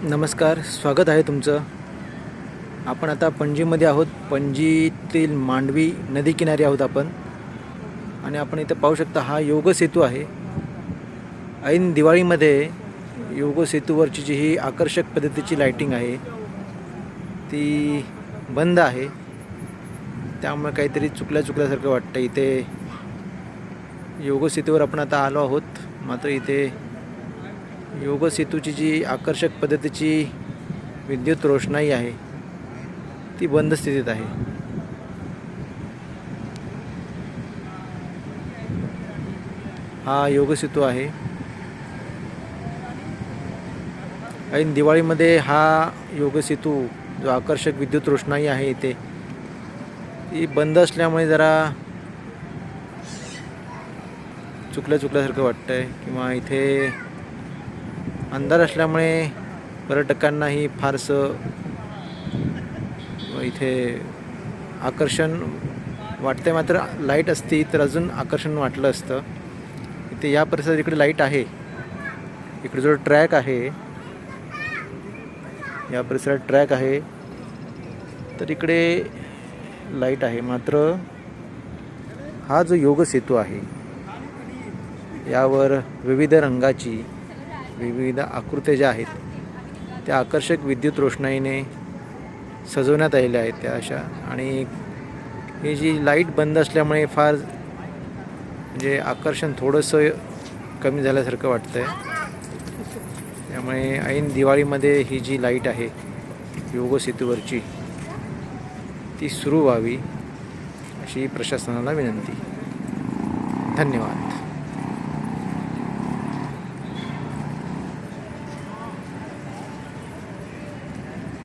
नमस्कार, स्वागत आहे तुमचं. आपण आता पणजीमध्ये आहोत. पणजीतील मांडवी नदी किनारी आहोत आपण. आणि आपण इथे पाहू शकता हा योग सेतू आहे. ऐन दिवाळीमध्ये योग सेतूवरची जी ही आकर्षक पद्धतीची लाईटिंग आहे ती बंद आहे. त्यामुळे काहीतरी चुकल्यासारखं वाटतं. इथे योग सेतूवर आपण आता आलो आहोत. मात्र इथे योग सेतूची जी आकर्षक पद्धतीची विद्युत रोषणाई आहे ती बंद स्थितीत आहे. हा योग सेतू आहे. ऐन दिवाळीमध्ये हा योग सेतू जो आकर्षक विद्युत रोषणाई आहे इथे ती बंद असल्यामुळे जरा चुकल्यासारखं वाटतंय. किंवा इथे अंधार असल्यामुळे पर्यटकांनाही फारसं इथे आकर्षण वाटते. मात्र लाईट असती तर अजून आकर्षण वाटलं असतं. इथे या परिसरात इकडे लाईट आहे. इकडे जो ट्रॅक आहे, या परिसरात ट्रॅक आहे तर इकडे लाईट आहे. मात्र हा जो योग सेतू आहे यावर विविध रंगाची विविध आकृत्या ज्या आहेत त्या आकर्षक विद्युत रोषणाईने सजवण्यात आलेल्या आहेत त्या अशा. आणि ही जी लाईट बंद असल्यामुळे फार म्हणजे आकर्षण थोडंसं कमी झाल्यासारखं वाटतं आहे. त्यामुळे ऐन दिवाळीमध्ये ही जी लाईट आहे योग सेतूवरची ती सुरू व्हावी अशी प्रशासनाला विनंती. धन्यवाद.